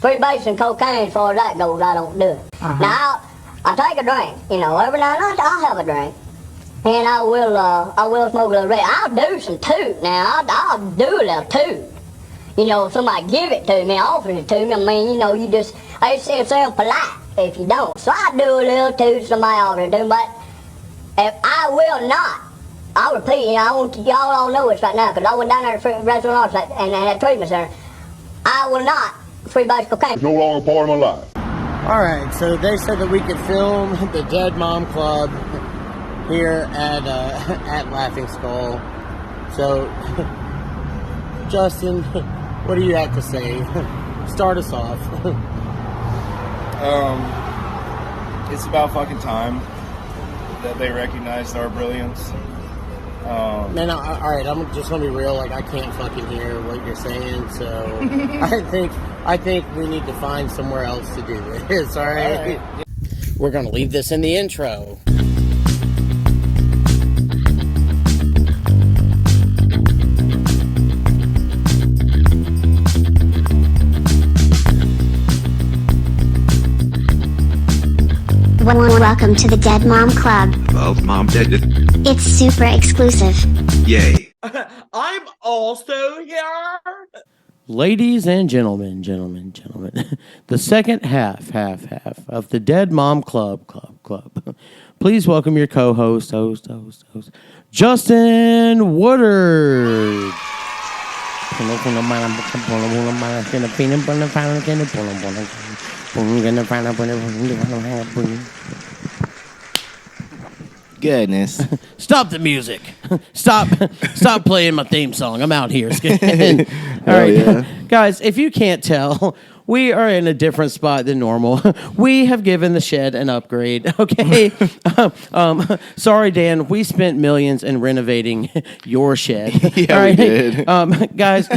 freebase and cocaine, as far as that goes, I don't do it. Now, I take a drink, you know, every now and then I'll have a drink. And I will smoke a little bit. I'll do some toot now. I'll do a little toot. You know, if somebody give it to me, offers it to me, I mean, you know, it sounds polite if you don't. So I do a little toot, somebody offers it to me, but if I will not, I'll repeat, you know, I want y'all all know this right now, because I went down there to the restaurant and had treatment center. I will not freebase cocaine. It's no longer part of my life. All right, so they said that we could film the Dead Mom Club here at Laughing Skull. So, Justin, what do you have to say? Start us off. It's about fucking time that they recognized our brilliance. Man, all right, I'm just gonna be real. Like, I can't fucking hear what you're saying, so I think we need to find somewhere else to do this. All right. We're gonna leave this in the intro. Welcome to the Dead Mom Club. Well, Mom dead. It's super exclusive. Yay. I'm also here. Ladies and gentlemen, the second half of the Dead Mom Club. Please welcome your co-host, Justin Woodard. Goodness. Stop the music. Stop playing my theme song. I'm out here. All right, yeah. Guys, if you can't tell, we are in a different spot than normal. We have given the shed an upgrade, okay? Sorry, Dan. We spent millions in renovating your shed. Yeah, all right? we did. Guys,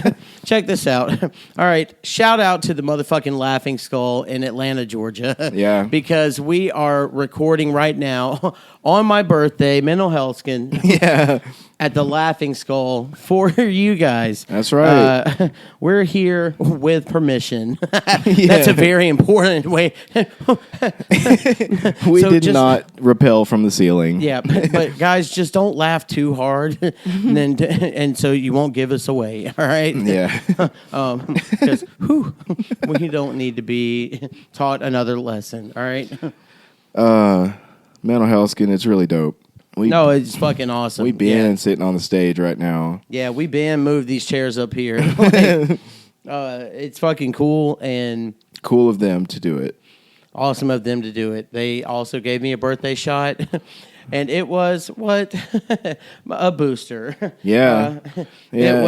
check this out. All right, shout out to the motherfucking Laughing Skull in Atlanta, Georgia. Yeah. Because we are recording right now on my birthday, mental health skin. Yeah. At the Laughing Skull for you guys. That's right. We're here with permission. That's a very important way. We did not rappel from the ceiling. Yeah, but guys, just don't laugh too hard, and so you won't give us away. All right? Yeah. Because we don't need to be taught another lesson. All right? Mental health skin, it's really dope. No, it's fucking awesome. We been sitting on the stage right now. Yeah, we been moved these chairs up here. It's fucking cool and cool of them to do it. Awesome of them to do it. They also gave me a birthday shot, and it was what a booster. Yeah, It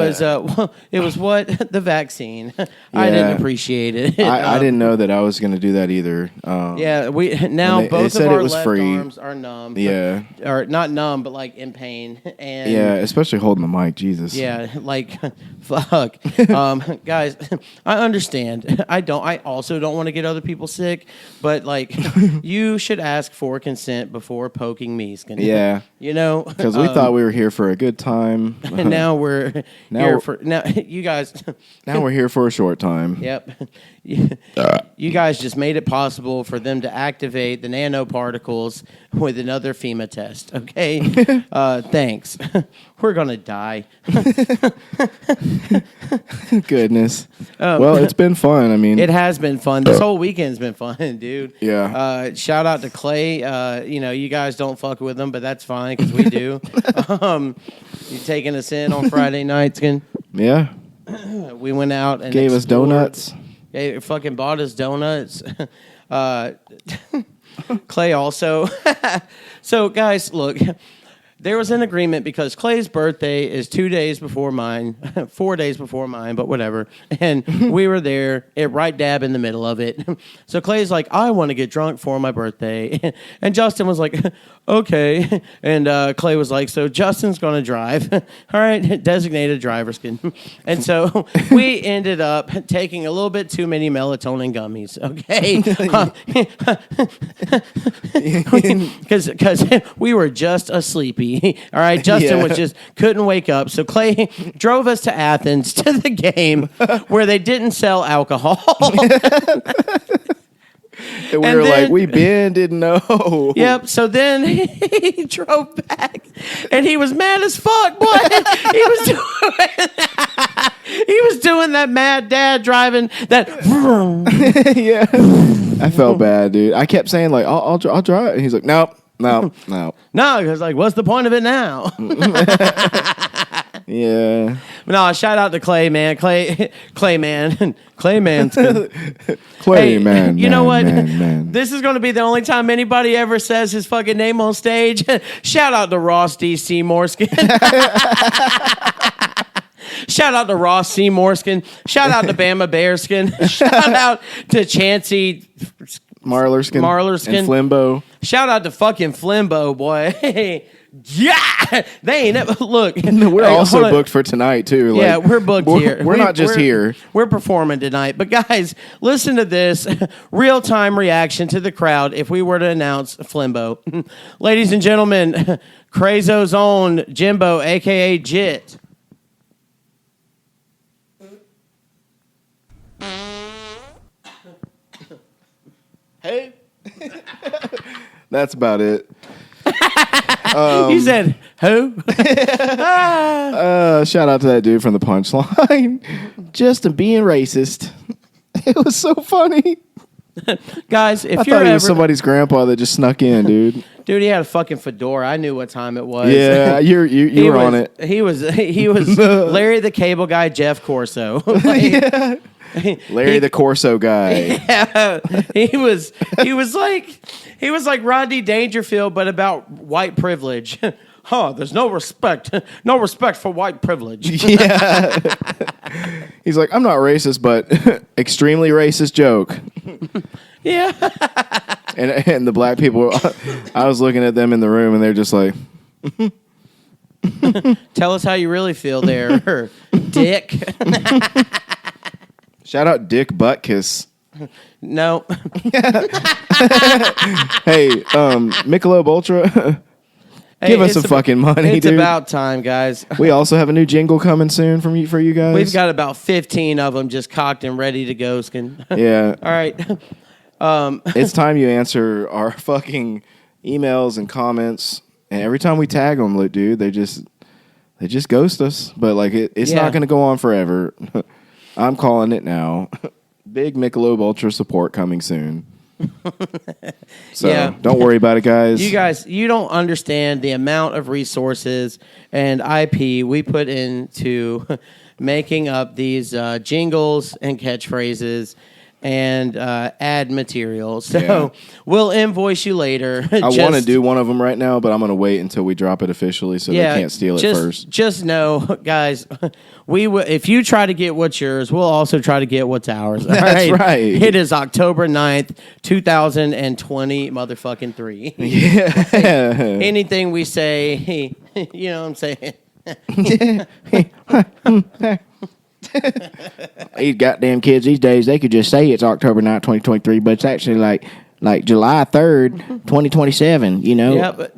was what the vaccine. Yeah. I didn't appreciate it. I didn't know that I was going to do that either. Yeah, both of our left arms are numb. Yeah, or not numb, but like in pain. And yeah, especially holding the mic. Jesus. Yeah, like fuck, guys. I understand. I also don't want to get other people sick, but like, you should ask for consent before poking me. Yeah, you know, because we thought we were here for a good time, and now we're here for you guys. Now we're here for a short time. Yep, you guys just made it possible for them to activate the nanoparticles with another FEMA test. Okay, thanks. We're gonna die. Goodness. Well, it's been fun. I mean, it has been fun. This whole weekend's been fun, dude. Yeah. Shout out to Clay. You guys don't fuck with him, but that's fine because we do. You taking us in on Friday nights, again? Yeah. We went out and gave us donuts. Yeah, fucking bought us donuts. Clay also. So, guys, look. There was an agreement because Clay's birthday is 2 days before mine, 4 days before mine, but whatever. And we were there, right dab in the middle of it. So Clay's like, I want to get drunk for my birthday. And Justin was like, okay. And Clay was like, so Justin's going to drive. All right, designated driver's kid. And so we ended up taking a little bit too many melatonin gummies, okay? Because we were just a sleepy. pee. All right, Justin Yeah. was just couldn't wake up, so Clay drove us to Athens to the game where they didn't sell alcohol. And we And were then- like, we didn't know. Yep. So then he drove back, and he was mad as fuck, boy. He was doing that mad dad driving that. Yeah. I felt bad, dude. I kept saying like, I'll drive. And he's like, nope. No, because like, what's the point of it now? Yeah. No, shout out to Clay, man. Clayman. Clay, man. You know what? Man. This is going to be the only time anybody ever says his fucking name on stage. Shout out to Ross D. Seamorskin. Shout out to Ross Seamorskin. Shout out to Bama Bearskin. Shout out to Chancey Marlerskin. Marlerskin. And Flimbo. Shout out to fucking Flimbo, boy. Yeah, they ain't never look. We're also booked for tonight too. Yeah, we're booked here. We're not just here. We're performing tonight. But guys, listen to this real-time reaction to the crowd if we were to announce Flimbo. Ladies and gentlemen, Crazo's own Jimbo, a.k.a. Jit. Hey. That's about it. You said who? Shout out to that dude from the Punchline. Just being racist. It was so funny. Guys, if I you're thought he ever was somebody's grandpa that just snuck in, dude. dude, he had a fucking fedora. I knew what time it was. Yeah, you were on it. He was Larry the Cable Guy, Jeff Corso. Yeah. Larry the Corso guy. Yeah, he was like Rodney Dangerfield, but about white privilege. There's no respect for white privilege. Yeah. He's like, I'm not racist, but extremely racist joke. Yeah. And the black people, I was looking at them in the room, and they're just like, Tell us how you really feel there, Dick. shout out Dick Buttkiss. No. Hey, Michelob Ultra, give us some fucking money, it's dude. It's about time, guys. We also have a new jingle coming soon for you guys. We've got about 15 of them just cocked and ready to go. Yeah. All right. It's time you answer our fucking emails and comments. And every time we tag them, look, dude, they just ghost us. But like it's not going to go on forever. I'm calling it now. Big Michelob Ultra support coming soon. So don't worry about it, guys. You don't understand the amount of resources and IP we put into making up these jingles and catchphrases and ad material. So we'll invoice you later. I want to do one of them right now, but I'm going to wait until we drop it officially so they can't steal it first. Just know, guys, if you try to get what's yours, we'll also try to get what's ours. That's right. It is October 9th, 2020, motherfucking 3. Yeah. Anything we say, you know what I'm saying? These goddamn kids these days, they could just say it's October 9th, 2023, but it's actually like July 3rd, 2027, you know? Yeah, but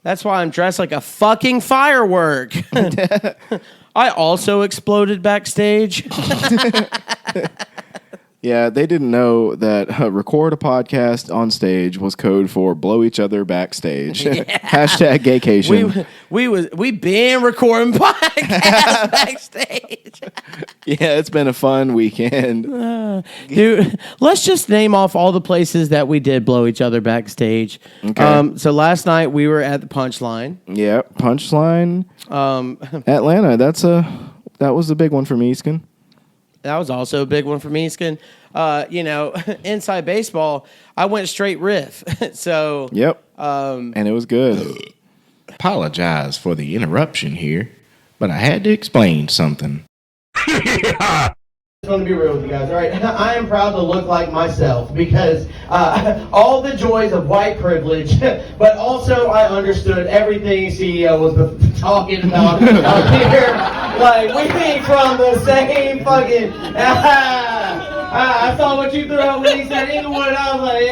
that's why I'm dressed like a fucking firework. I also exploded backstage. Yeah, they didn't know that record a podcast on stage was code for blow each other backstage. Hashtag Gaycation. We been recording podcasts backstage. Yeah, it's been a fun weekend. Dude, let's just name off all the places that we did blow each other backstage. Okay. So last night we were at the Punchline. Yeah, Punchline. Atlanta, that was a big one for me, Skin. That was also a big one for me, Skin. Inside baseball, I went straight riff. So yep. And it was good. Apologize for the interruption here, but I had to explain something. I just want to be real with you guys, all right? I am proud to look like myself because all the joys of white privilege, but also I understood everything CEO was talking about here. Like, we ain't from the same fucking... I saw what you threw out when he said Inglewood. I was like,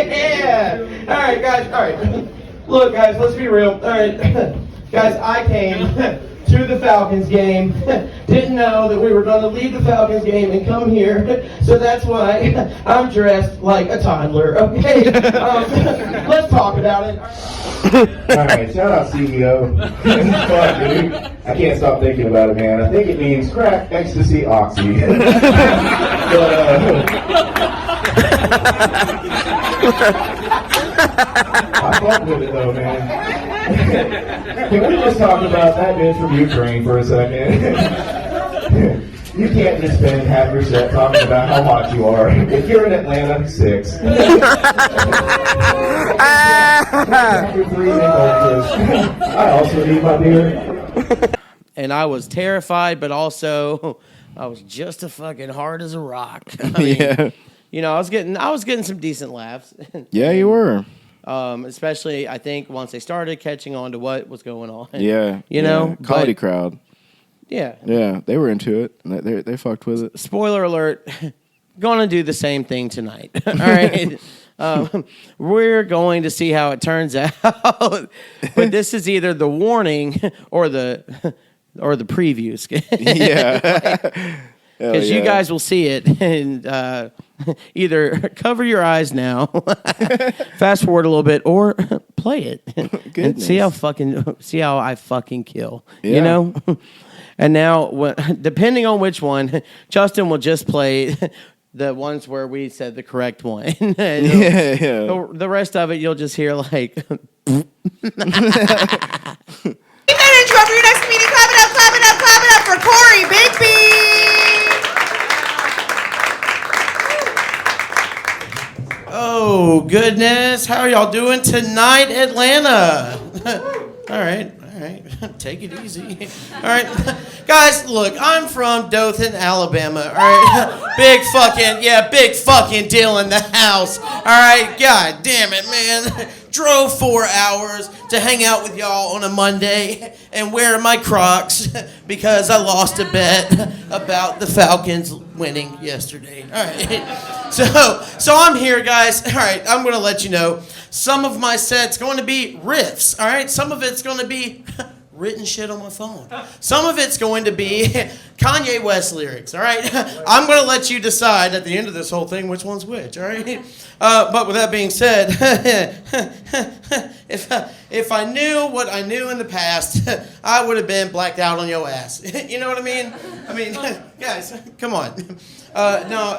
yeah. All right, guys, all right. Look, guys, let's be real. All right. Guys, I came to the Falcons game, didn't know that we were going to leave the Falcons game and come here, so that's why I'm dressed like a toddler, okay? Let's talk about it. Alright, shout out CEO. This is fun, dude. I can't stop thinking about it, man. I think it means crack, ecstasy, oxy. I fuck with it though, man. Can we just talk about that bitch from Ukraine for a second? You can't just spend half your set talking about how hot you are. If you're in Atlanta, 6. After 3 I also need my beer. And I was terrified, but also I was just as fucking hard as a rock. I mean, Yeah. You know, I was getting some decent laughs. Yeah, you were. Especially, I think, once they started catching on to what was going on. Yeah. You know? Comedy crowd. Yeah. Yeah, they were into it. They fucked with it. Spoiler alert, gonna do the same thing tonight. All right? We're going to see how it turns out. But this is either the warning or the preview. Yeah. Because you guys will see it, and either cover your eyes now, fast forward a little bit, or play it and see how I fucking kill. Yeah. You know. And now, depending on which one, Justin will just play the ones where we said the correct one. And the rest of it, you'll just hear like. Keep that intro for your next meeting. Clap it up, clap it up, clap it up for Corey Bigby. Oh, goodness. How are y'all doing tonight, Atlanta? All right. Take it easy. All right. Guys, look, I'm from Dothan, Alabama. All right. Big fucking deal in the house. All right. God damn it, man. Drove 4 hours to hang out with y'all on a Monday and wear my Crocs because I lost a bet about the Falcons winning yesterday. All right. So I'm here, guys. All right. I'm going to let you know. Some of my set's going to be riffs. All right. Some of it's going to be written shit on my phone. Some of it's going to be Kanye West lyrics, all right? I'm going to let you decide at the end of this whole thing which one's which, all right? But with that being said, if I knew what I knew in the past, I would have been blacked out on your ass. You know what I mean? Guys, come on. No,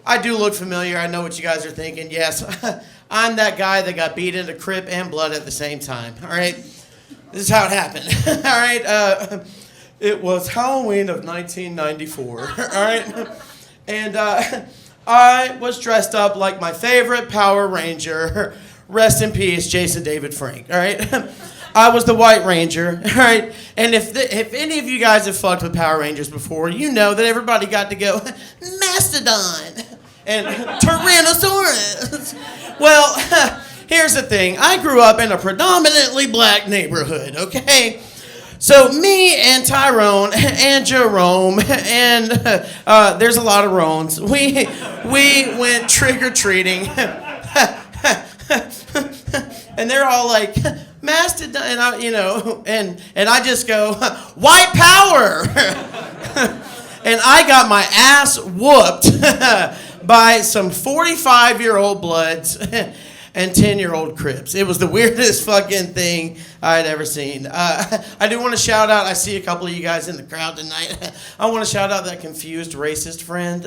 I do look familiar. I know what you guys are thinking. Yes, I'm that guy that got beat into Crip and blood at the same time, all right? This is how it happened. All right. It was Halloween of 1994. All right. And I was dressed up like my favorite Power Ranger. Rest in peace, Jason David Frank. All right. I was the White Ranger. All right. And if any of you guys have fucked with Power Rangers before, you know that everybody got to go Mastodon and Tyrannosaurus. Well. Here's the thing. I grew up in a predominantly black neighborhood, okay? So me and Tyrone and Jerome and there's a lot of Rones. We went trick-or-treating. And they're all like, Mastodon, and I just go, white power! And I got my ass whooped by some 45-year-old bloods and 10-year-old Crips. It was the weirdest fucking thing I had ever seen. I do want to shout out, I see a couple of you guys in the crowd tonight. I want to shout out that confused racist friend.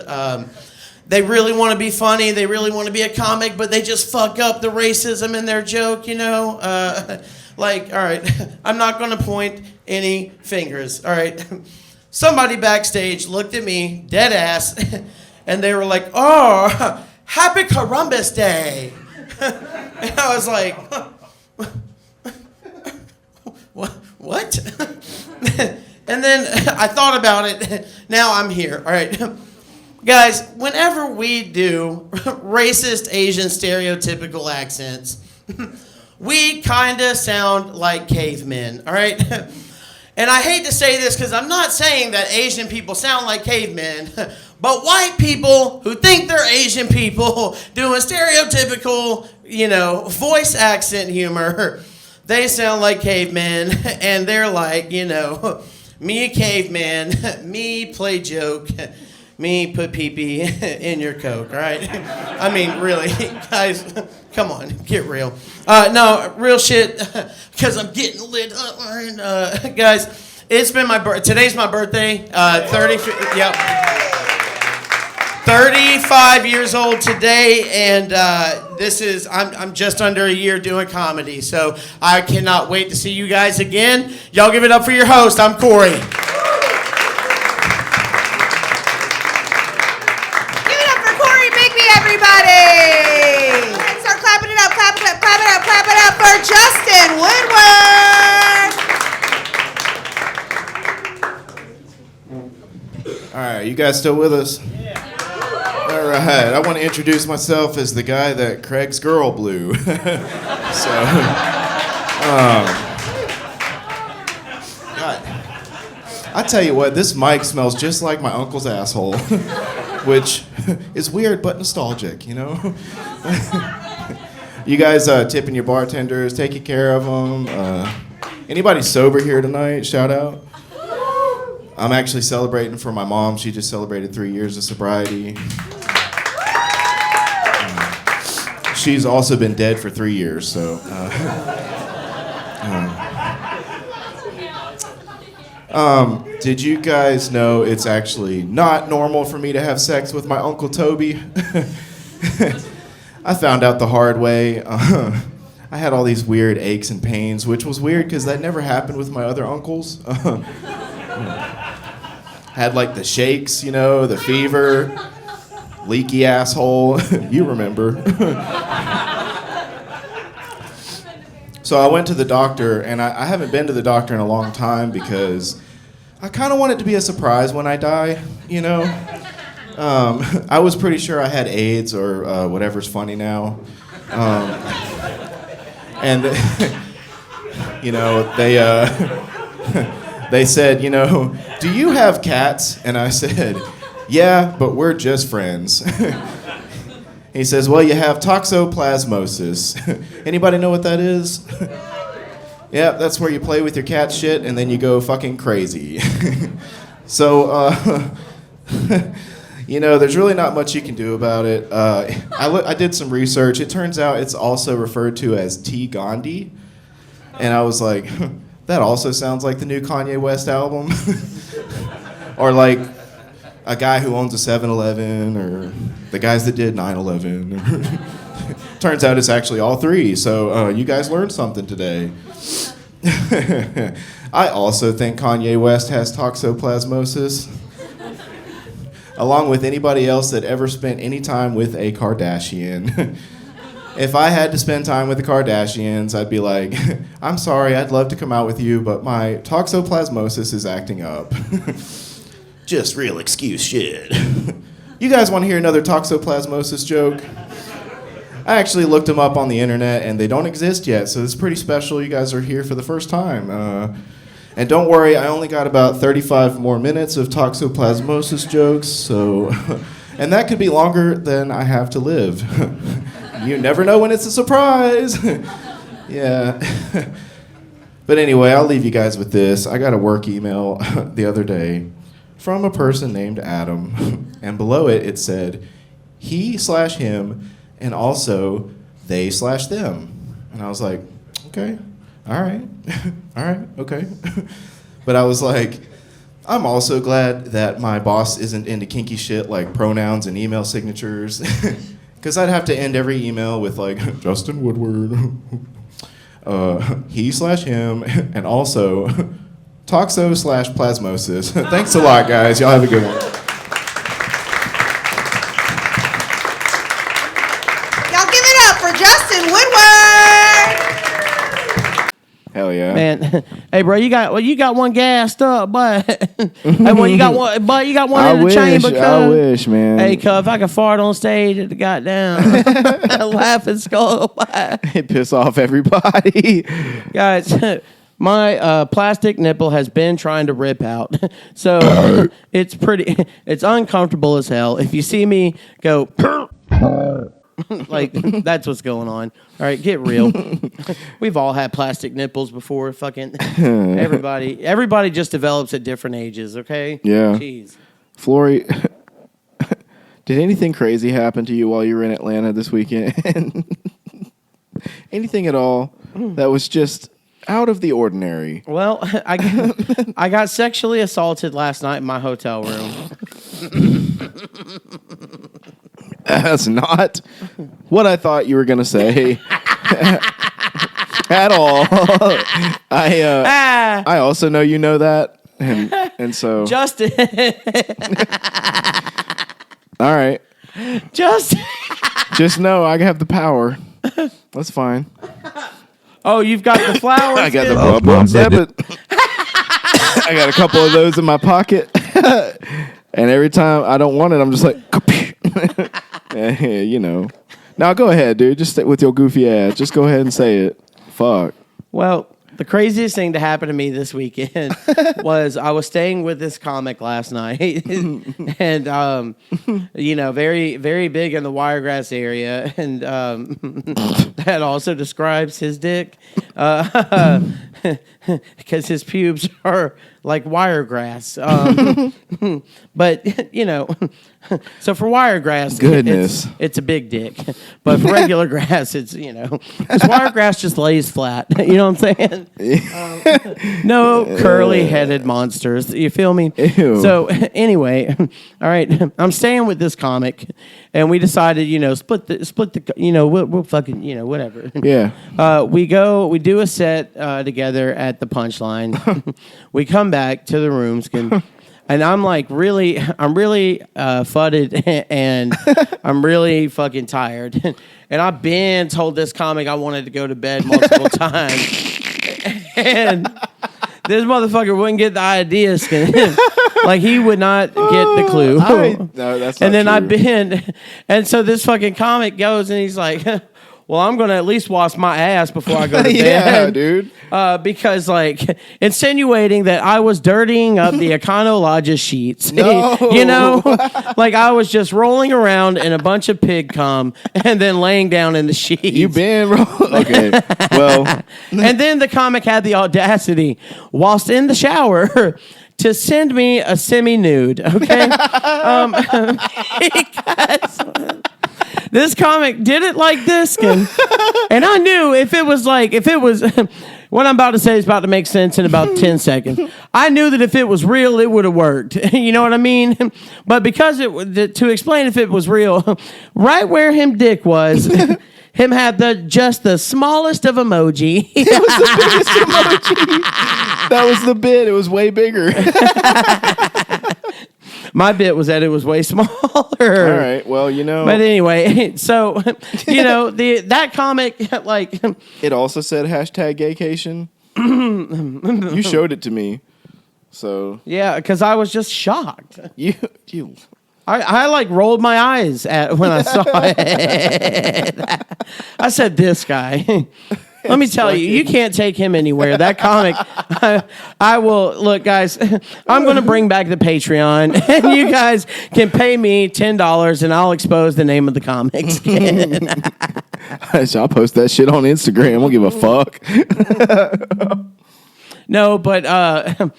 They really want to be funny, they really want to be a comic, but they just fuck up the racism in their joke, you know? All right, I'm not going to point any fingers, all right? Somebody backstage looked at me, dead ass, and they were like, oh, happy Columbus Day. And I was like, what? And then I thought about it. Now I'm here. All right. Guys, whenever we do racist Asian stereotypical accents, we kind of sound like cavemen. All right. And I hate to say this because I'm not saying that Asian people sound like cavemen, but white people who think they're Asian people doing stereotypical, voice accent humor, they sound like cavemen, and they're like, you know, me a caveman, me play joke, me put pee-pee in your Coke, right? I mean, really, guys, come on, get real. No, real shit, because I'm getting lit up. Guys, it's been today's my birthday, 35 years old today, and I'm just under a year doing comedy, so I cannot wait to see you guys again. Y'all give it up for your host. I'm Corey. Give it up for Corey Bigby, everybody. Let's start clapping it up, clap it up, clap it up, clap it up for Justin Woodward. All right, you guys still with us? All right, I want to introduce myself as the guy that Craig's girl blew. I tell you what, this mic smells just like my uncle's asshole, which is weird but nostalgic, you know? You guys tipping your bartenders, taking care of them. Anybody sober here tonight? Shout out. I'm actually celebrating for my mom. She just celebrated 3 years of sobriety. She's also been dead for 3 years, so. Did you guys know it's actually not normal for me to have sex with my Uncle Toby? I found out the hard way. I had all these weird aches and pains, which was weird because that never happened with my other uncles. Had like the shakes, you know, the fever, leaky asshole. You remember. So I went to the doctor, and I haven't been to the doctor in a long time because I kind of want it to be a surprise when I die, you know? I was pretty sure I had AIDS or whatever's funny now. And, you know, they said, you know, do you have cats? And I said, yeah, but we're just friends. He says, well, you have toxoplasmosis. Anybody know what that is? Yeah, that's where you play with your cat shit and then you go fucking crazy. So, you know, there's really not much you can do about it. I did some research. It turns out it's also referred to as T. Gandhi. And I was like, that also sounds like the new Kanye West album. Or like a guy who owns a 7-Eleven, or the guys that did 9/11. Turns out it's actually all three, so you guys learned something today. I also think Kanye West has toxoplasmosis, along with anybody else that ever spent any time with a Kardashian. If I had to spend time with the Kardashians, I'd be like, I'm sorry, I'd love to come out with you, but my toxoplasmosis is acting up. Just real excuse shit. You guys want to hear another toxoplasmosis joke? I actually looked them up on the internet, and they don't exist yet, so it's pretty special. You guys are here for the first time. And don't worry, I only got about 35 more minutes of toxoplasmosis jokes, so... and that could be longer than I have to live. You never know when it's a surprise. Yeah. But anyway, I'll leave you guys with this. I got a work email the other day from a person named Adam, and below it said, he/him, and also they/them. And I was like, okay, all right, okay. But I was like, I'm also glad that my boss isn't into kinky shit like pronouns and email signatures, because I'd have to end every email with like, Justin Woodward, he/him, and also toxo/plasmosis. Thanks a lot, guys. Y'all have a good one. Y'all give it up for Justin Woodward. Hell yeah, man. Hey, bro, you got one gassed up, but hey, well, you got one in the chamber. I wish, man. Hey, cuz, if I could fart on stage at the goddamn laughing skull, it piss off everybody, guys. My plastic nipple has been trying to rip out, so it's uncomfortable as hell. If you see me go, Like, that's what's going on. All right, get real. We've all had plastic nipples before. Fucking everybody just develops at different ages, okay? Yeah. Jeez. Flory, did anything crazy happen to you while you were in Atlanta this weekend? Anything at all that was just out of the ordinary? Well, I got sexually assaulted last night in my hotel room. That's not what I thought you were going to say at all. I also know you know that, and so Justin. All right, just know I have the power. That's fine. Oh, you've got the flowers. I got the I got a couple of those in my pocket, and every time I don't want it, I'm just like, you know. Now go ahead, dude. Just stick with your goofy ass. Just go ahead and say it. Fuck. Well, the craziest thing to happen to me this weekend was I was staying with this comic last night, and you know, very, very big in the Wiregrass area, and that also describes his dick, because his pubes are like wiregrass. But you know, so for wiregrass, goodness, it's a big dick, but for regular grass, it's, you know, because wiregrass just lays flat. You know what I'm saying? No curly-headed monsters. You feel me? Ew. So anyway, all right, I'm staying with this comic, and we decided, you know, split the, you know, we'll fucking, you know, whatever. Yeah. We do a set together at the Punchline. We come back to the rooms, and I'm really fudded, and I'm really fucking tired. And I've been told this comic I wanted to go to bed multiple times. And this motherfucker wouldn't get the idea. Like, he would not get the clue. No, that's not and then true. I've been, and so this fucking comic goes, and he's like, well, I'm going to at least wash my ass before I go to bed. Yeah, dude. Because, like, insinuating that I was dirtying up the Econo Lodge's sheets. No. You know? Like, I was just rolling around in a bunch of pig cum and then laying down in the sheets. You been okay. Well. And then the comic had the audacity, whilst in the shower, to send me a semi-nude, okay? Because this comic did it like this, and I knew if it was what I'm about to say is about to make sense in about 10 seconds. I knew that if it was real, it would have worked. You know what I mean? But because to explain if it was real, right where him dick was, him had just the smallest of emoji. It was the biggest emoji. That was the bit. It was way bigger. My bit was that it was way smaller. All right. Well, you know. But anyway, so, you know, that comic, like. It also said #Gaycation. You showed it to me. So. Yeah, because I was just shocked. You. I like rolled my eyes when I saw it. I said, this guy. Let me tell you, you can't take him anywhere. That comic, I will, look, guys, I'm going to bring back the Patreon, and you guys can pay me $10, and I'll expose the name of the comics. I'll post that shit on Instagram. I won't give a fuck. No, but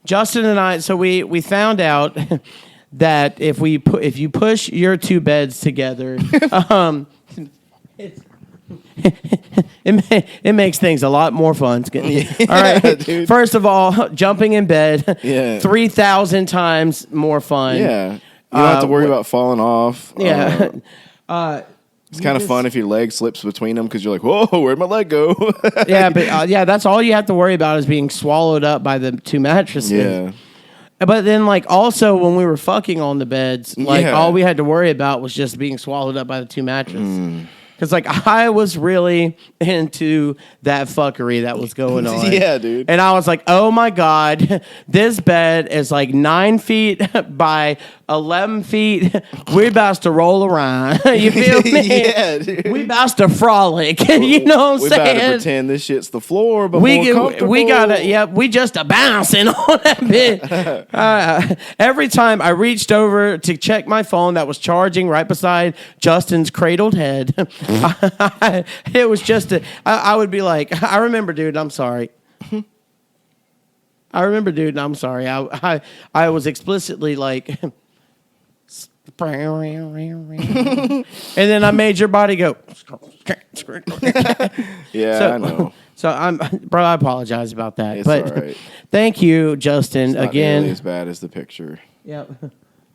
Justin and I, so we found out that if you push your two beds together, it makes things a lot more fun. All right. Dude. First of all, jumping in bed, yeah. 3,000 times more fun. Yeah. You don't have to worry about falling off. Yeah. It's kind of fun if your leg slips between them because you're like, whoa, where'd my leg go? Yeah, but that's all you have to worry about is being swallowed up by the two mattresses. Yeah. But then, like, also when we were fucking on the beds, like, all we had to worry about was just being swallowed up by the two mattresses. Because, like, I was really into that fuckery that was going on. Yeah, dude. And I was like, oh, my God, this bed is like 9 feet by 11 feet. We're about to roll around. You feel me? Yeah, dude. We about to frolic. You know what I'm We saying? about to pretend this shit's the floor, but more comfortable. We gotta, we just a bouncing on that bit. Every time I reached over to check my phone that was charging right beside Justin's cradled head, it was just, I would be like, I remember, dude, I'm sorry. I was explicitly like, and then I made your body go. Yeah, I know. So bro, I apologize about that. It's but all right. Thank you, Justin, It's not again. nearly as bad as the picture. Yep.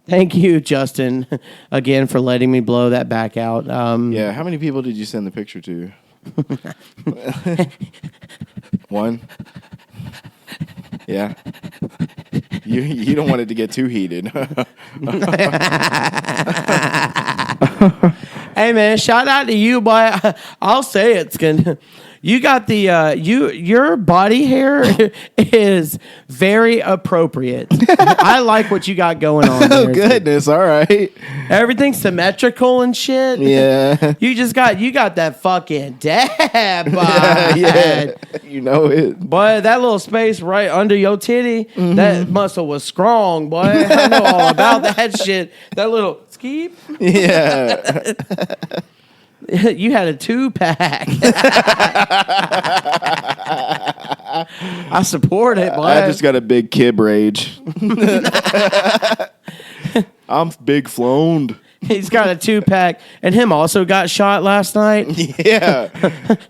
Thank you, Justin, again for letting me blow that back out. Yeah, how many people did you send the picture to? One. Yeah. You don't want it to get too heated. Hey man, shout out to you, boy. I'll say it's good. You got the your body hair is very appropriate. I like what you got going on. Oh goodness, all right. Everything's symmetrical and shit. Yeah. You got that fucking dab. Yeah. You know it. Boy, that little space right under your titty, that muscle was strong, boy. I know all about that shit. That little skeep. Yeah. You had a 2-pack. I support it, boy. I just got a big kib rage. I'm big flown. He's got a 2-pack, and him also got shot last night. Yeah,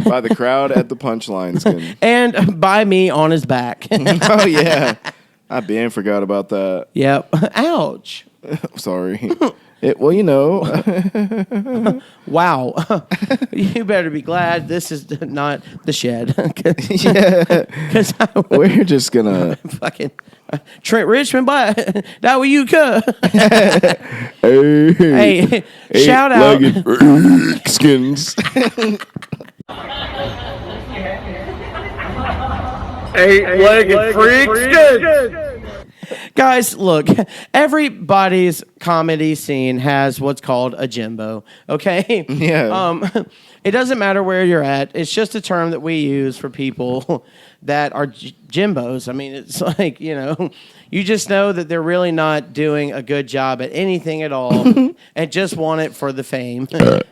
by the crowd at the Punchline skin. And by me on his back. Oh, yeah. I forgot about that. Yep. Ouch. Sorry. Well, you know. Wow. You better be glad this is not the shed. Yeah. Because We're just going to. fucking Trent Richmond, but that what you could. Hey, shout out. Skins. Eight-legged freaks. Guys, look, everybody's comedy scene has what's called a Jimbo, okay? Yeah. It doesn't matter where you're at. It's just a term that we use for people that are Jimbos. I mean, it's like, you just know that they're really not doing a good job at anything at all and just want it for the fame,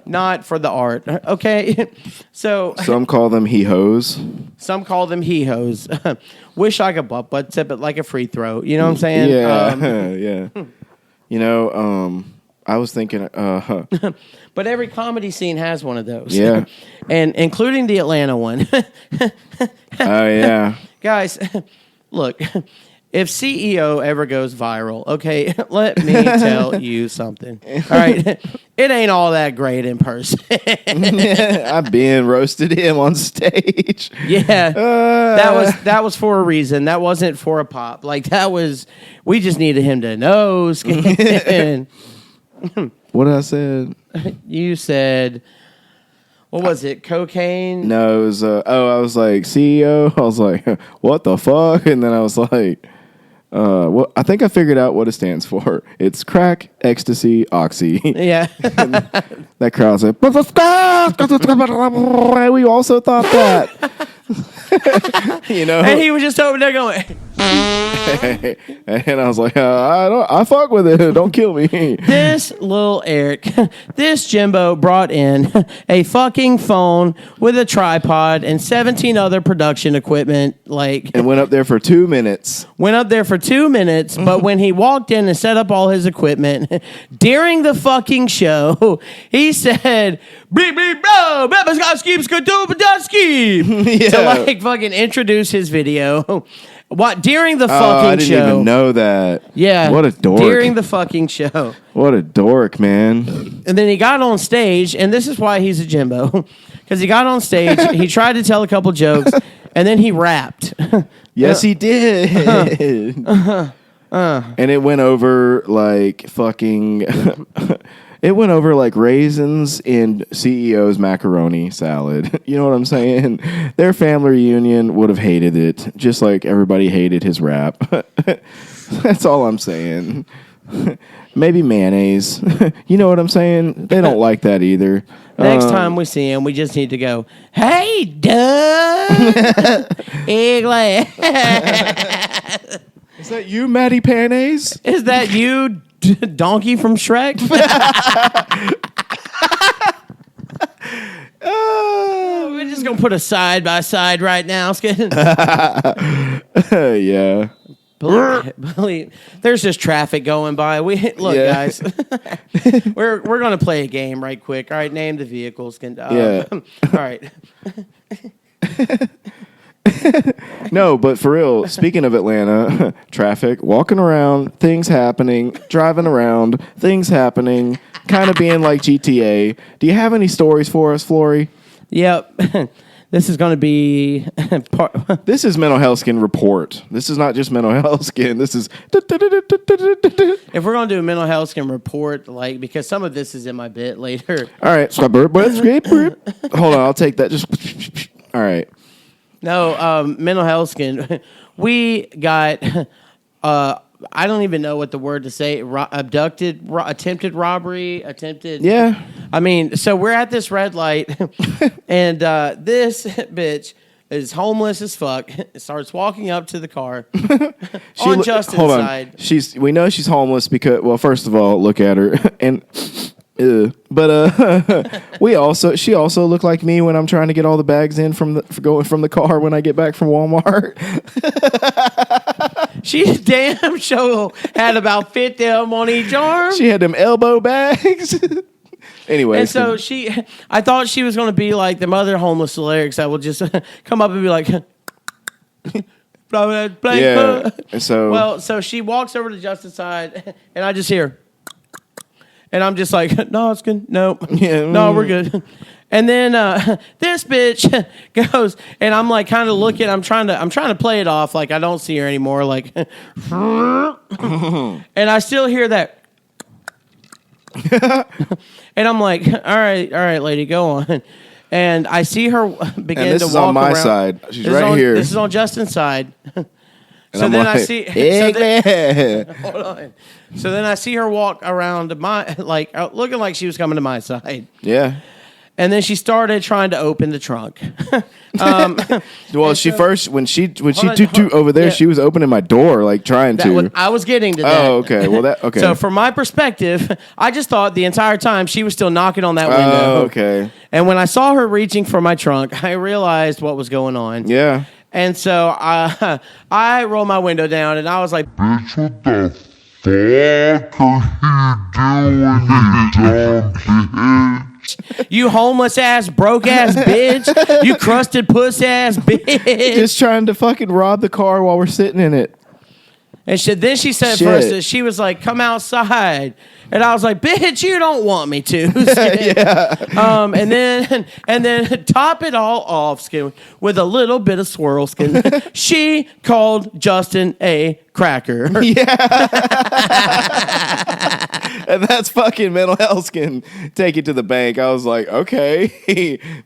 not for the art, okay? So Some call them he-hos. some call them he-hos. Wish I could butt tip it like a free throw. You know what I'm saying? Yeah, yeah. I was thinking... But every comedy scene has one of those. Yeah. And including the Atlanta one. Oh, yeah. Guys, look, if CEO ever goes viral, okay, let me tell you something. All right, it ain't all that great in person. I've been roasted him on stage. Yeah, that was for a reason. That wasn't for a pop. Like we just needed him to know. What I said? You said, what was it? Cocaine? No, it was. I was like CEO. I was like, what the fuck? And then I was like, well, I think I figured out what it stands for. It's crack, ecstasy, oxy. Yeah. That crowd's like, we also thought that. And he was just over there going. And I was like, I fuck with it. Don't kill me. This little Eric, this Jimbo brought in a fucking phone with a tripod and 17 other production equipment. And went up there for 2 minutes. But when he walked in and set up all his equipment, during the fucking show, he said, bleep, bleep, bro, to fucking introduce his video. What during the fucking show? I didn't even know that. Yeah. What a dork. During the fucking show. What a dork, man. And then he got on stage, and this is why he's a Jimbo. Because he got on stage, he tried to tell a couple jokes, and then he rapped. Yes, he did. And it went over like fucking... It went over like raisins in CEO's macaroni salad. You know what I'm saying? Their family reunion would have hated it, just like everybody hated his rap. That's all I'm saying. Maybe mayonnaise. You know what I'm saying? They don't like that either. Next time we see him, we just need to go, "Hey, Doug!" Is that you, Matty Panaise? Is that you, Donkey from Shrek? We're just going to put a side by side right now. Yeah. There's just traffic going by. Guys. we're going to play a game right quick. All right, name the vehicles. Yeah. All right. No, but for real, speaking of Atlanta, traffic, walking around, things happening, driving around, things happening, kind of being like GTA. Do you have any stories for us, Flory? Yep. This is going to be This is Mental Health Skin Report. This is not just Mental Health Skin. This is if we're going to do a Mental Health Skin Report, like, because some of this is in my bit later. All right. Hold on, I'll take that. Just all right. No, Mental Health Skin. We got, I don't even know what the word to say, attempted robbery, Yeah. I mean, so we're at this red light, and this bitch is homeless as fuck, starts walking up to the car on Justin's side. We know she's homeless because, well, first of all, look at her. And... But she also looked like me when I'm trying to get all the bags in from the car when I get back from Walmart. She damn sure had about 50 of them on each arm. She had them elbow bags. Anyway, and so I thought she was going to be like the other homeless lyrics that will just come up and be like, yeah. So she walks over to Justin's side, and I just hear. And I'm just like, no, it's good. No, no, we're good. And then this bitch goes, and I'm like, kind of looking. I'm trying to play it off like I don't see her anymore. Like, and I still hear that. And I'm like, all right, lady, go on. And I see her begin to walk around. This is on my side. She's right here. This is on Justin's side. So then I see. Hold on. So then I see her walk around looking like she was coming to my side. Yeah. And then she started trying to open the trunk. Well, she over there, she was opening my door, like trying to. I was getting to that. Oh, okay. Well, okay. So from my perspective, I just thought the entire time she was still knocking on that window. Oh, okay. And when I saw her reaching for my trunk, I realized what was going on. Yeah. And so I rolled my window down, and I was like, "Bitch, what the fuck are you doing, you dumb bitch? You homeless ass, broke ass bitch. You crusted puss ass bitch. Just trying to fucking rob the car while we're sitting in it." And then she said first, she was like, "Come outside." And I was like, "Bitch, you don't want me to." Yeah. And then top it all off, Skin, with a little bit of swirl, Skin. She called Justin a cracker. Yeah. And that's fucking Mental Health Skin. Take it to the bank. I was like, okay,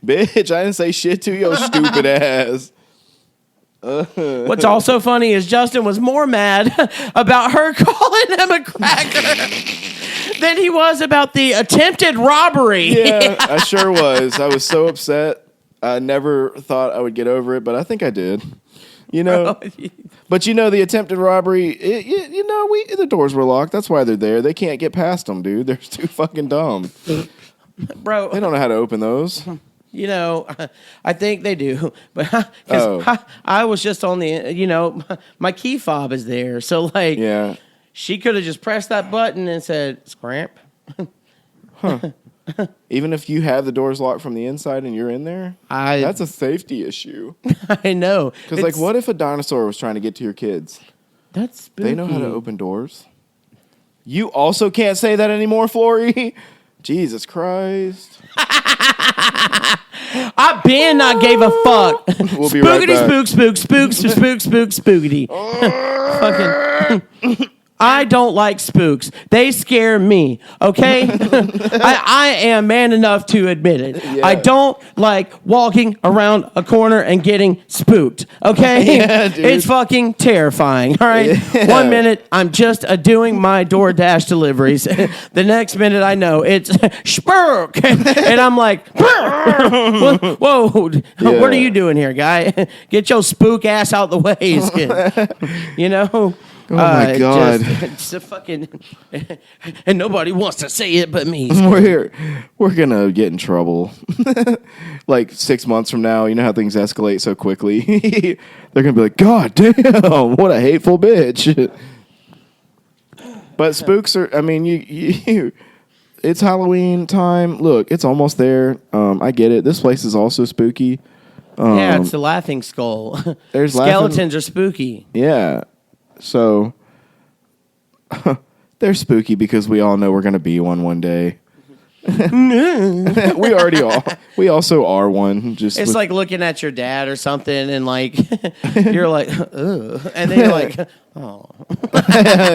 bitch, I didn't say shit to your stupid ass. What's also funny is Justin was more mad about her calling him a cracker than he was about the attempted robbery. Yeah, I sure was. I was so upset. I never thought I would get over it, but I think I did. You know, but you know, the attempted robbery, the doors were locked. That's why they're there. They can't get past them, dude. They're too fucking dumb. Bro. They don't know how to open those. You know, I think they do, but because I was just on the, my key fob is there, so like, yeah, she could have just pressed that button and said "scramp." Huh. Even if you have the doors locked from the inside and you're in there, that's a safety issue. I know, because like, what if a dinosaur was trying to get to your kids? That's spooky. They know how to open doors. You also can't say that anymore, Flory. Jesus Christ. I been not gave a fuck. We'll be right back. Spookity spook spook spook spook spook spookity. I don't like spooks. They scare me, okay? I am man enough to admit it. Yeah. I don't like walking around a corner and getting spooked, okay? Yeah, dude. It's fucking terrifying, all right? Yeah. 1 minute, I'm just doing my DoorDash deliveries. The next minute, I know it's spook. And I'm like, whoa, what are you doing here, guy? Get your spook ass out the way, you know? Oh my God. It's a fucking, and nobody wants to say it but me. We're gonna get in trouble. Like 6 months from now, you know how things escalate so quickly. They're gonna be like, God damn, what a hateful bitch. But spooks are, I mean, you it's Halloween time. Look, it's almost there. I get it. This place is also spooky. Yeah, it's the Laughing Skull. There's Skeletons are spooky. Yeah. So they're spooky because we all know we're going to be one day. We already are. We also are one. It's like looking at your dad or something, and like you're like, ugh, and then you're like, oh,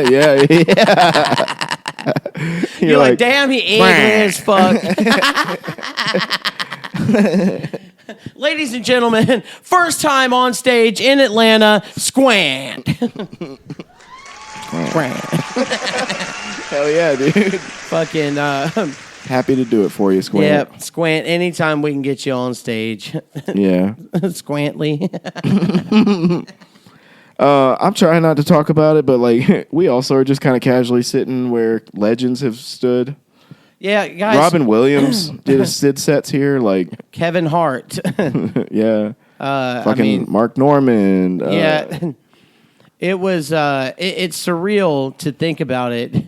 yeah. You're like, damn, he angry as fuck. Ladies and gentlemen, first time on stage in Atlanta, Squant. Hell yeah, dude. Fucking happy to do it for you, Squant. Yep, Squant. Anytime we can get you on stage. Yeah. Squantly. I'm trying not to talk about it, but like we also are just kind of casually sitting where legends have stood. Yeah, guys. Robin Williams did a Sid sets here, like Kevin Hart. Yeah. Fucking Mark Norman. Yeah. It was it's surreal to think about it.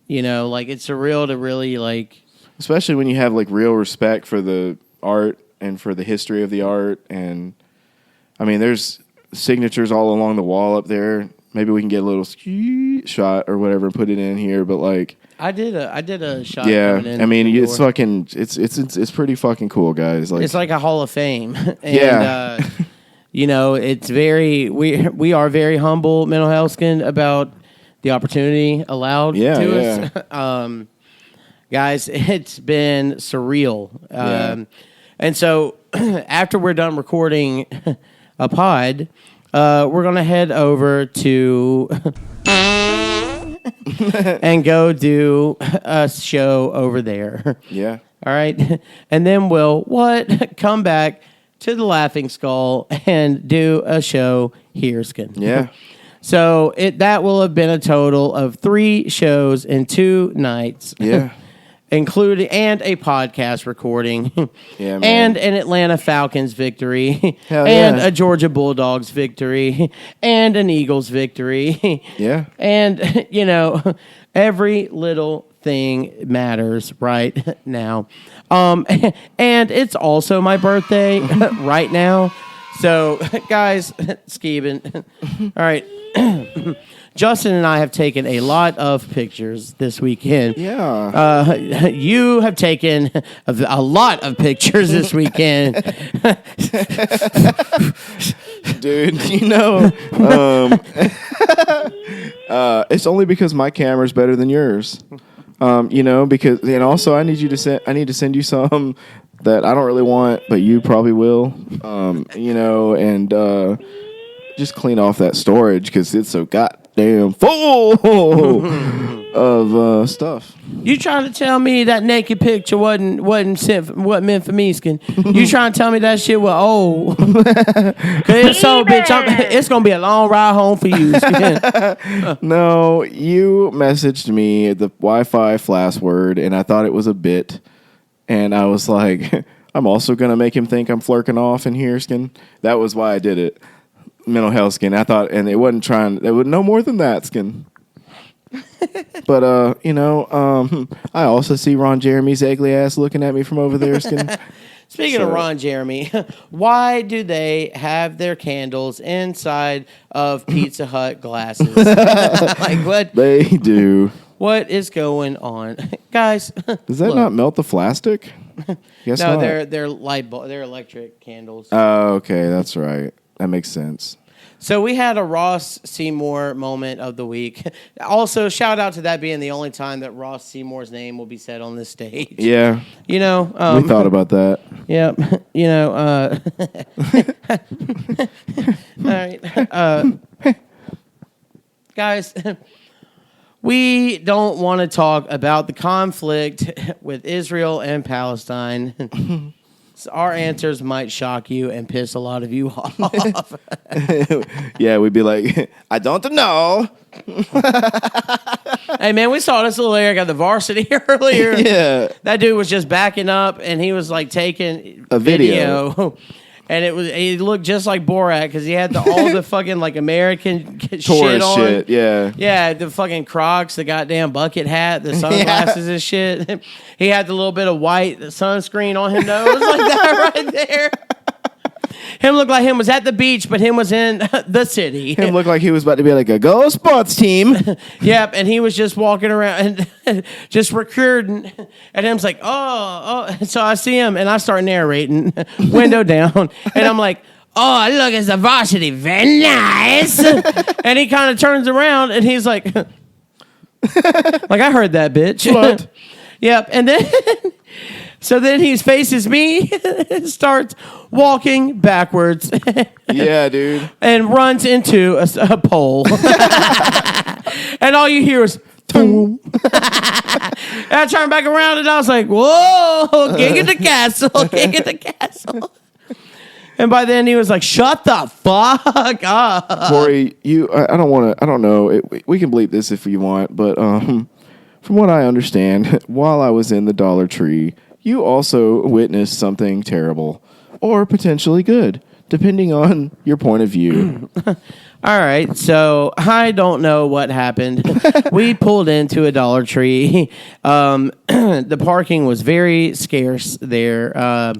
You know, like it's surreal to really like, especially when you have like real respect for the art and for the history of the art. And I mean, there's signatures all along the wall up there. Maybe we can get a little shot or whatever and put it in here. But like, I did a shot. Yeah, I mean, it's fucking, it's pretty fucking cool, guys. Like, it's like a Hall of Fame. And, yeah. You know, it's we are very humble, Mental Health Skin, about the opportunity allowed to us. Guys, it's been surreal. And so after we're done recording a pod, we're going to head over to and go do a show over there. Yeah. All right. And then we'll come back to the Laughing Skull and do a show here, Skin. Yeah. So that will have been a total of 3 shows in 2 nights. Yeah. Including and a podcast recording. Yeah, man. And an Atlanta Falcons victory. Hell and yeah. a Georgia Bulldogs victory. And an Eagles victory. Yeah. And, you know, every little thing matters right now. And it's also my birthday right now. So, guys, Skeeben. All right. Justin and I have taken a lot of pictures this weekend. Yeah. You have taken a lot of pictures this weekend. Dude, you know, it's only because my camera's better than yours. You know, because, and also I need to send you some that I don't really want, but you probably will. You know, and just clean off that storage because it's so goddamn full of stuff. You trying to tell me that naked picture wasn't meant for me, Skin? You trying to tell me that shit was old? Cause if so, bitch, it's gonna be a long ride home for you, Skin. No, you messaged me the Wi-Fi flash word, and I thought it was a bit, and I was like, I'm also gonna make him think I'm flirking off in here, Skin. That was why I did it. Mental Health, Skin. I thought, and it wasn't trying. It would no more than that, Skin. But you know, I also see Ron Jeremy's ugly ass looking at me from over there, Skin. Speaking of Ron Jeremy, why do they have their candles inside of Pizza Hut glasses? Like what? They do. What is going on, guys? Does that not melt the plastic? Guess no, not. they're light bulb. They're electric candles. Oh, okay, that's right. That makes sense. So we had a Ross Seymour moment of the week. Also, shout out to that being the only time that Ross Seymour's name will be said on this stage. Yeah. You know, we thought about that. Yeah. You know, all right. Guys, we don't want to talk about the conflict with Israel and Palestine. So our answers might shock you and piss a lot of you off. Yeah, we'd be like, I don't know. Hey, man, we saw this little Eric at the varsity earlier. Yeah. That dude was just backing up, and he was, like, taking a video. And he looked just like Borat because he had all the fucking, like, American shit on. Shit, yeah. Yeah, the fucking Crocs, the goddamn bucket hat, the sunglasses and shit. He had the little bit of white sunscreen on his nose like that right there. Him looked like him was at the beach, but him was in the city. Him looked like he was about to be like a go sports team. Yep, and he was just walking around and just recruiting. And him's like, oh. So I see him, and I start narrating, window down, and I'm like, oh, look, it's the varsity, very nice. And he kind of turns around, and he's like, like, I heard that, bitch. What? Yep, and then... So then he faces me, starts walking backwards. Yeah, dude. And runs into a pole. And all you hear is, boom. And I turned back around and I was like, whoa, king of the castle, king of the castle. And by then he was like, shut the fuck up. Corey, I don't know. We can bleep this if you want, but from what I understand, while I was in the Dollar Tree, you also witnessed something terrible or potentially good, depending on your point of view. All right, so I don't know what happened. We pulled into a Dollar Tree. The parking was very scarce there.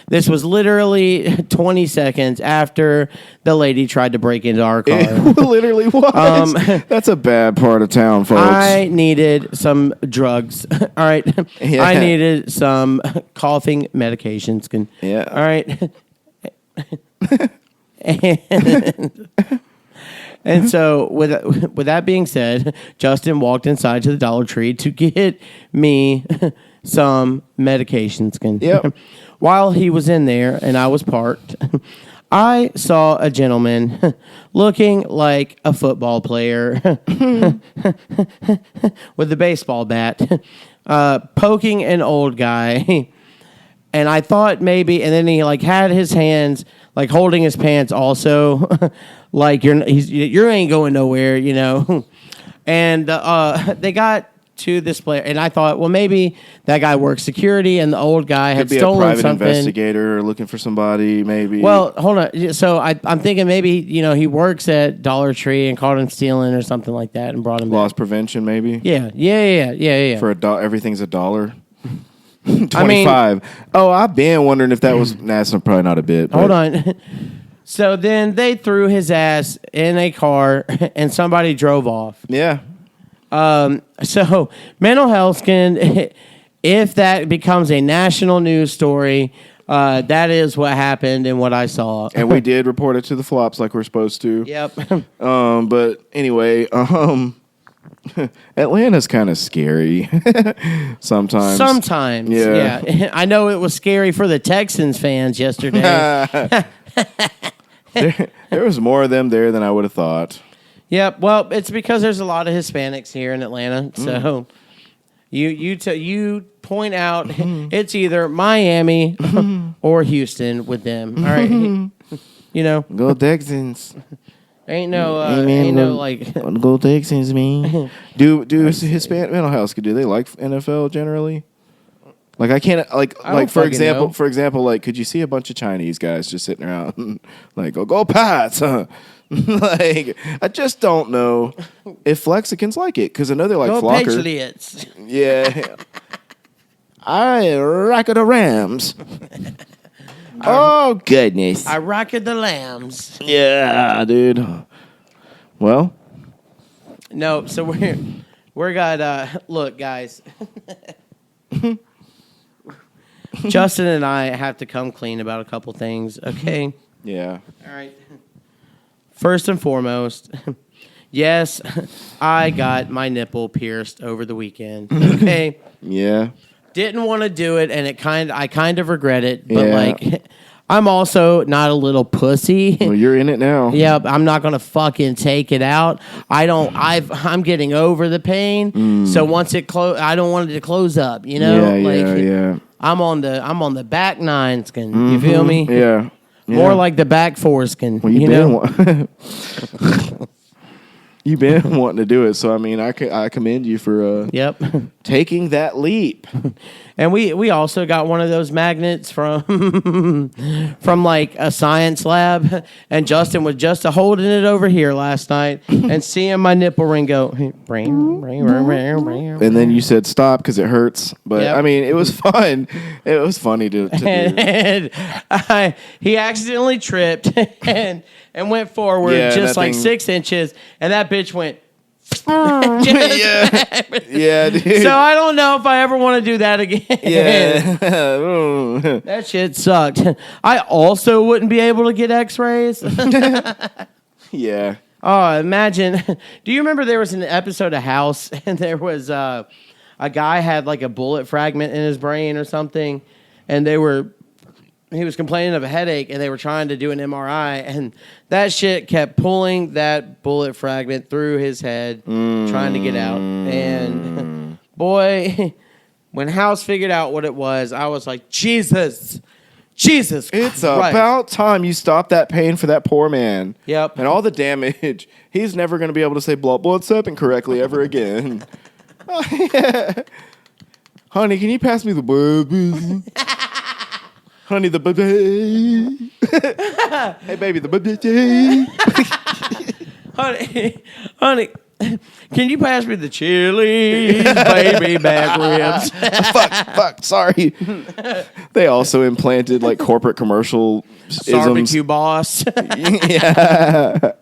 This was literally 20 seconds after the lady tried to break into our car. It literally was. That's a bad part of town, folks. I needed some drugs. All right. Yeah. I needed some coughing medications. Yeah. All right. And so with that being said, Justin walked inside to the Dollar Tree to get me some medications. Yep. While he was in there and I was parked, I saw a gentleman looking like a football player with a baseball bat poking an old guy. And I thought maybe, and then he like had his hands like holding his pants also, like you ain't going nowhere, you know. And they got to this player, and I thought, well, maybe that guy works security, and the old guy had stolen private something. Investigator looking for somebody, maybe. Well, hold on. So I'm thinking maybe he works at Dollar Tree and caught him stealing or something like that, and brought him loss back. prevention, maybe. Yeah. For everything's $1. 25. I've been wondering if that was. That's probably not a bit. Hold on. So then they threw his ass in a car, and somebody drove off. Yeah. So mental health if that becomes a national news story, that is what happened and what I saw. And we did report it to the flops like we're supposed to. Yep. But anyway, Atlanta's kind of scary sometimes. Sometimes. Yeah. I know it was scary for the Texans fans yesterday. There was more of them there than I would have thought. Yep. Well, it's because there's a lot of Hispanics here in Atlanta. So you point out it's either Miami or Houston with them. All right. Go Texans. Ain't no like go Texans, man. Do Hispanic mental health? Do they like NFL generally? Like I can't like for example, like could you see a bunch of Chinese guys just sitting around like go Pats? Like I just don't know if Flexicans like it because I know they're like go Flocker. Patriots. Yeah, I rock the Rams. Oh goodness! I rocket the Lambs. Yeah, dude. Well, no. So we're got look, guys. Justin and I have to come clean about a couple things. Okay. Yeah. All right. first and foremost, yes, I got my nipple pierced over the weekend. Okay. Yeah. Didn't want to do it, and I kind of regret it. But Yeah. like, I'm also not a little pussy. Well, you're in it now. Yep, I'm not gonna fucking take it out. I'm getting over the pain. So once it I don't want it to close up. You know, Yeah. I'm on the back nine skin. You feel me? Yeah. More like the back foreskin. Well, you've been wanting to do it, so I mean, I commend you for Yep. taking that leap. And we also got one of those magnets from like a science lab, and Justin was just holding it over here last night and seeing my nipple ring go. And then you said stop because it hurts. But Yep. I mean, it was fun. It was funny to do. And he accidentally tripped and went forward Yeah, just that like thing- 6 inches, and that bitch went. Yeah, dude. So I don't know if I ever want to do that again. Yeah. That shit sucked. I also wouldn't be able to get x-rays. Yeah. Oh, imagine. Do you remember there was an episode of House, and there was a guy had like a bullet fragment in his brain or something, and he was complaining of a headache, and they were trying to do an MRI, and that shit kept pulling that bullet fragment through his head, trying to get out. And boy, when House figured out what it was, I was like, Jesus It's Christ. about time you stop that pain for that poor man. Yep. And all the damage. He's never going to be able to say blood stepping correctly ever again. Honey, can you pass me the baby? Honey, the baby. Hey, baby, the baby. Honey, can you pass me the chili, baby back ribs? Fuck, sorry. They also implanted like corporate commercial Barbecue boss. Yeah.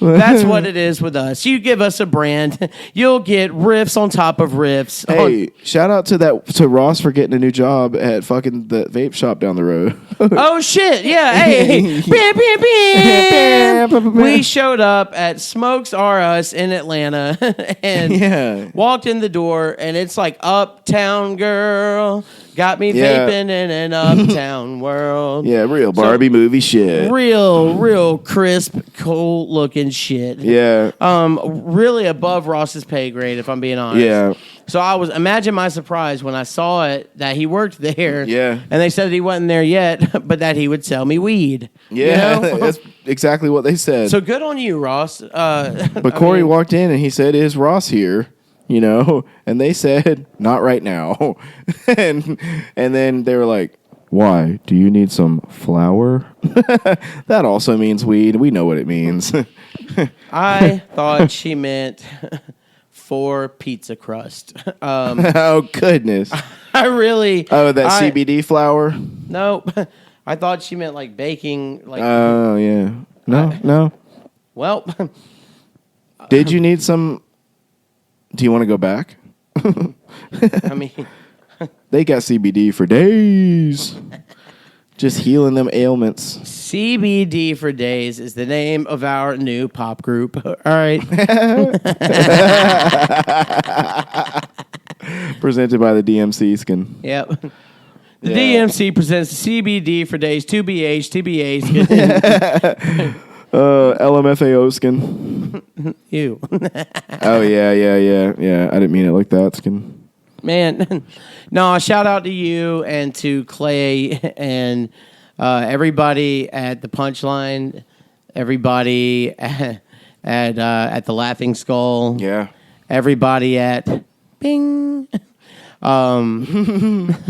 That's what it is with us. You give us a brand, you'll get riffs on top of riffs. Hey, shout out to Ross for getting a new job at fucking the vape shop down the road. Oh shit! Yeah. Hey. Bam, bam, bam. We showed up at Smokes R Us in Atlanta and walked in the door, and it's like Uptown Girl got me vaping in an uptown world. Yeah, real Barbie movie shit. Real crisp, cool looking shit. Yeah. Really above Ross's pay grade, if I'm being honest. Yeah. So imagine my surprise when I saw it that he worked there. Yeah. And they said that he wasn't there yet, but that he would sell me weed. Yeah, You know? that's exactly what they said. So good on you, Ross. But Corey walked in and he said, "Is Ross here?" You know, and they said, "Not right now." and then they were like, "Why? Do you need some flour?" That also means weed. We know what it means. I thought she meant for pizza crust. Oh goodness! I really. Oh, that CBD flour. Nope. I thought she meant like baking. Like. Oh yeah. No. Well. Did you need some? Do you want to go back? I mean, they got CBD for days. Just healing them ailments. CBD for Days is the name of our new pop group. All right. Presented by the DMC skin. Yep. The DMC presents CBD for Days, 2BH, TBA skin. LMFAO skin. Ew. Oh, yeah. I didn't mean it like that, skin. Man, no, shout out to you and to Clay and everybody at the Punchline, everybody at the Laughing Skull. Yeah. Everybody at Bing. Michelob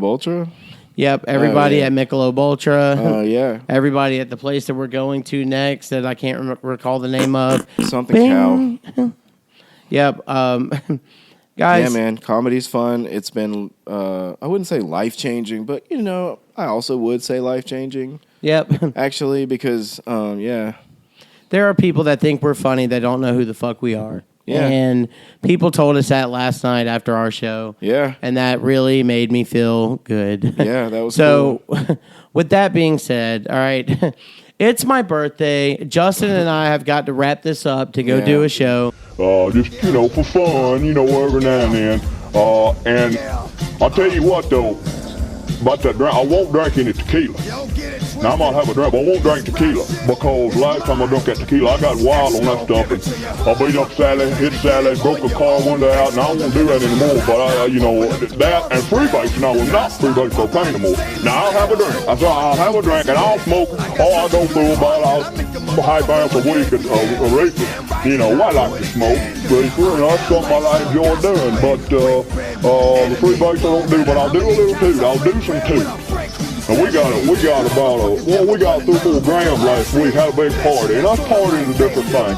Ultra? Yep, everybody yeah. at Michelob Ultra. Oh, yeah. Everybody at the place that we're going to next that I can't recall the name of. Something Bing. cow. Yep. Guys. Yeah, man. Comedy's fun. It's been, I wouldn't say life-changing, but, you know, I also would say life-changing. Yep. Actually, because, yeah. There are people that think we're funny that don't know who the fuck we are. Yeah. And people told us that last night after our show. Yeah. And that really made me feel good. Yeah, that was so, with that being said, all right, It's my birthday. Justin and I have got to wrap this up to go do a show. Just, for fun, every now and then. And I'll tell you what, though, about that drink, I won't drink any tequila. Now, I might have a drink, but I won't drink tequila because last time I drank that tequila, I got wild on that stuff. And I beat up Sally, hit Sally, broke a car window out, and I won't do that anymore. But, that and freebase, and I will not freebase cocaine anymore. Now, I'll have a drink. I said, I'll have a drink, and I'll smoke, or I'll go through about a half ounce a week of reefer. I like to smoke reefer, and that's something I enjoy doing. But the freebase I don't do, but I'll do a little toot. I'll do some toot. And we got 3-4 grams last week, had a big party, and us partying is a different thing.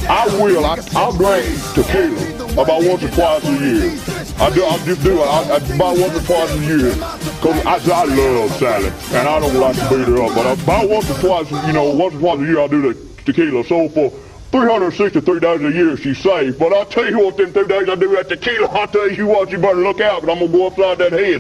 I'll drink tequila about once or twice a year. I'll just do it about once or twice a year, because I love Sally, and I don't like to beat her up, but about once or twice a year I'll do the tequila. So for 363 days a year, she's safe. But I'll tell you what, them 2 days I do that tequila, I'll tell you what, you better look out, because I'm going to go upside that head.